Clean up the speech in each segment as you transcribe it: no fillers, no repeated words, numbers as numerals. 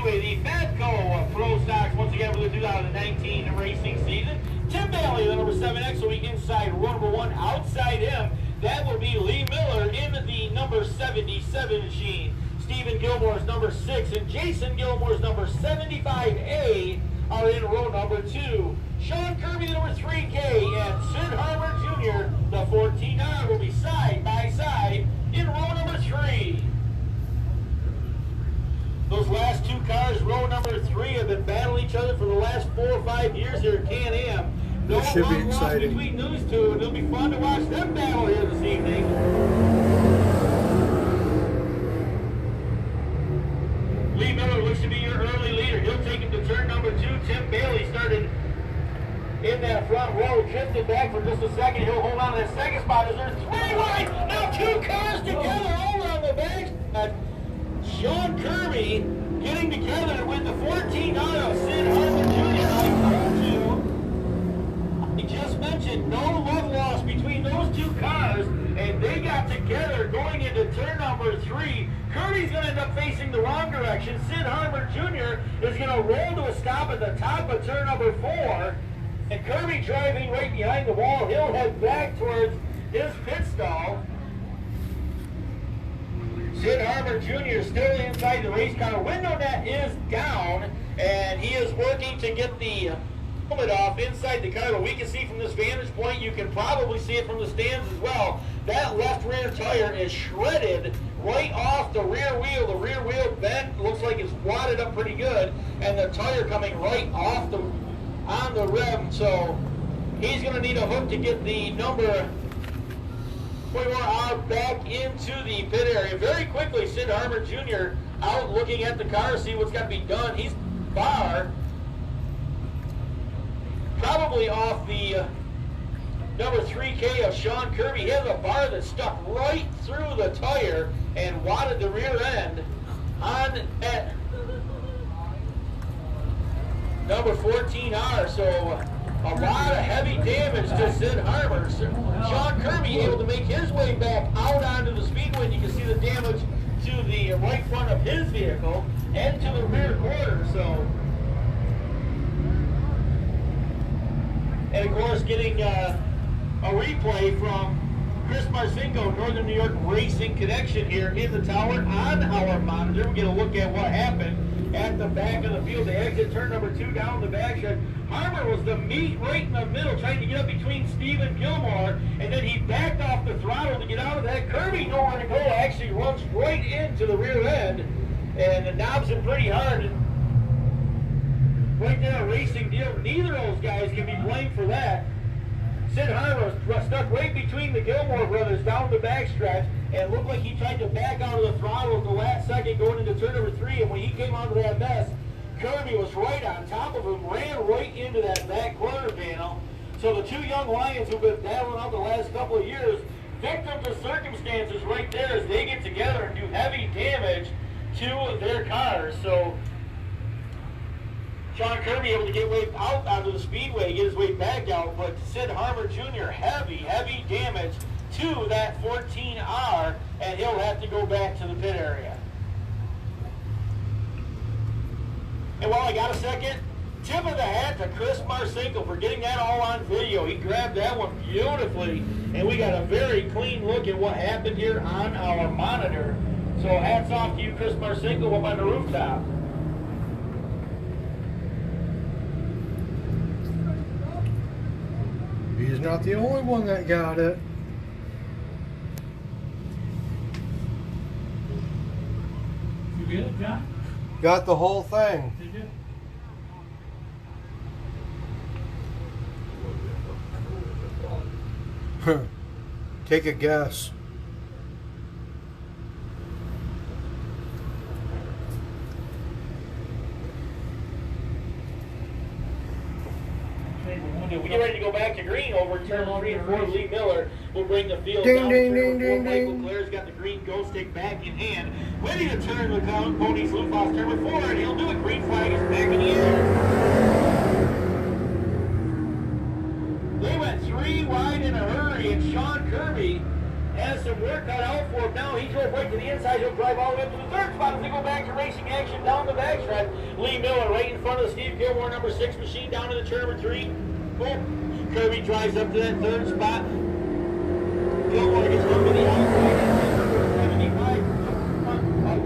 Speedway, the Fedco Pro Stocks once again for the 2019 racing season. Tim Bailey, the number 7X, will be inside row number 1. Outside him, that will be Lee Miller in the number 77 machine. Stephen Gilmore's number 6 and Jason Gilmore's number 75A are in row number 2. Sean Kirby, the number 3K, and Sid Harmer Jr., the 14R, will be side by side in row number 3. Those last two cars, row number 3, have been battling each other for the last 4 or 5 years here at Can-Am. No This should be long loss exciting between those two, and it'll be fun to watch them battle here this evening. Lee Miller looks to be your early leader. He'll take him to turn number 2. Tim Bailey started in that front row, drifted back for just a second. He'll hold on to that second spot as there's 3 wide. Now 2 cars together all around the back. Sean Kirby getting together with the 14 of Sid Harper Jr. I just mentioned no love lost between those 2 cars, and they got together going into turn number 3. Kirby's going to end up facing the wrong direction. Sid Harper Jr. is going to roll to a stop at the top of turn number 4, and Kirby driving right behind the wall. He'll head back towards his pit stall. Sid Harper Jr. still inside the race car. Window net is down, and he is working to get the helmet off inside the car. But we can see from this vantage point, you can probably see it from the stands as well, that left rear tire is shredded right off the rear wheel. The rear wheel bent, looks like it's wadded up pretty good, and the tire coming right off on the rim. So he's going to need a hook to get the number 24R back into the pit area. Very quickly, Sid Harmer Jr. out looking at the car, see what's got to be done. He's far, probably off the number 3K of Sean Kirby. He has a bar that stuck right through the tire and wadded the rear end on at number 14R. So a lot of heavy damage to Sid Harmer. Sean Kirby able to make his way back out onto the speedway. You can see the damage to the right front of his vehicle and to the rear quarter. So, and of course, getting a replay from Chris Marcinko, Northern New York Racing Connection here in the tower on our monitor. We get a look at what happened at the back of the field. They exit turn number 2 down the backside. Harmer was the meat right in the middle, trying to get up between Stephen Gilmore, and then he backed off the throttle to get out of that. Kirby, nowhere to go, actually runs right into the rear end, and it knobs him pretty hard. Right there, a racing deal. Neither of those guys can be blamed for that. Sid Harmer was stuck right between the Gilmore brothers down the backstretch, and looked like he tried to back out of the throttle at the last second going into turn number 3, and when he came out of that mess, Kirby was right on top of him, ran right into that back corner panel. So the 2 young Lions who've been battling out the last couple of years, victims of circumstances right there as they get together and do heavy damage to their cars. So Sean Kirby able to get way out onto the speedway, get his way back out, but Sid Harmer Jr. heavy damage to that 14R, and he'll have to go back to the pit area. And while I got a second, tip of the hat to Chris Marcinko for getting that all on video. He grabbed that one beautifully, and we got a very clean look at what happened here on our monitor. So hats off to you, Chris Marcinko, up on the rooftop. He's not the only one that got it. You get it, John? Got the whole thing. Did you? Take a guess. We get ready to go back to green over turn 3 and 4. Lee Miller will bring the field Ding, down ding, to turn ding, 4. ding, Michael Clare's got the green ghost stick back in hand, ready to turn the ponies loop off turn 4, and he'll do it. Green flag is back in the air. They went 3 wide in a hurry, and Sean Kirby has some work cut out for him now. He drove right to the inside. He'll drive all the way up to the third spot as they go back to racing action down the backstretch. Lee Miller right in front of the Steve Gilmore number 6 machine down to the turn number 3. Boom. Kirby drives up to that third spot. Gilmore gets over the outside. 75.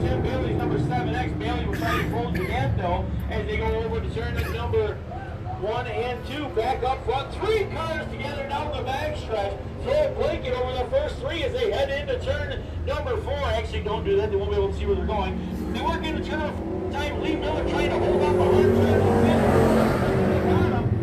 Tim Bailey's number 7X. Bailey will try to close the gap though as they go over to turn number 1 and 2. Back up front. 3 cars together down the backstretch. Throw a blanket over the first 3 as they head into turn number 4. Actually, don't do that. They won't be able to see where they're going. They work into turn number 4 time. Lee Miller trying to hold up a hard turn.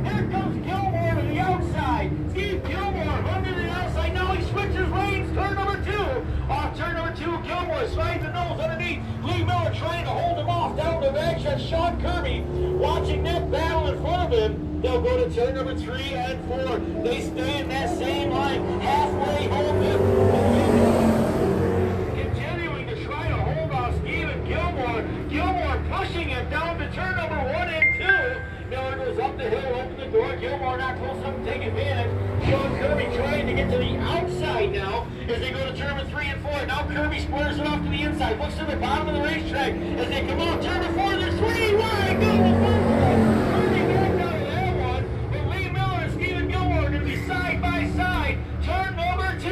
Here comes Gilmore to the outside. Steve Gilmore under the outside. Now he switches lanes. Turn number 2. Off turn number 2, Gilmore slides the nose underneath. Lee Miller trying to hold him off down the backstretch. Sean Kirby watching that battle in front of him. They'll go to turn number 3 and 4. They stay in that same line, halfway home. Continuing to try to hold off Stephen Gilmore. Gilmore pushing him down to turn number 1 and 2. Miller goes up the hill, open the door. Gilmore not close enough to take advantage. Sean Kirby trying to get to the outside now as they go to turn number 3 and 4. Now Kirby squares it off to the inside. Looks to the bottom of the racetrack as they come out. Turn number 4, there's 3 wide. Go the first one. Kirby back out of that one. But Lee Miller and Stephen Gilmore are going to be side by side. Turn number 2.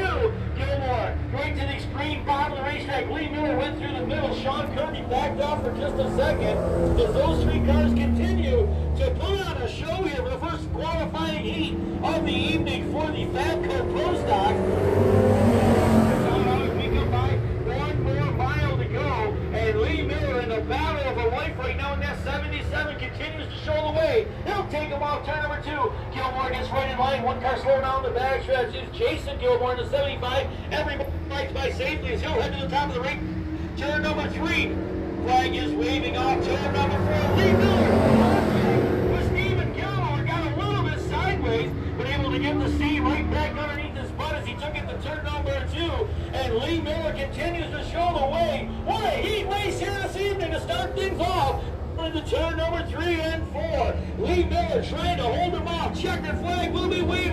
Gilmore going to the extreme bottom of the racetrack. Lee Miller went through the middle. Sean Kirby backed off for just a second as those 3 cars continue to put on a show here for the first qualifying heat of the evening for the Fabco Pro Stock. We come by 1 more mile to go, and Lee Miller in the battle of a life right now in that 77 continues to show the way. He'll take him off turn number 2. Gilmore gets right in line. 1 car slow down the backstretch is Jason Gilmore in the 75. Everybody fights by safely as he'll head to the top of the ring. Turn number 3. Flag is waving off turn number 4. Lee Miller with Stephen Gilmore got a little bit sideways, but able to get the seat right back underneath his butt as he took it to turn number 2. And Lee Miller continues to show the way. What a heat race here this evening to start things off. Into turn number 3 and 4. Lee Miller trying to hold him off. Checkered flag will be waving.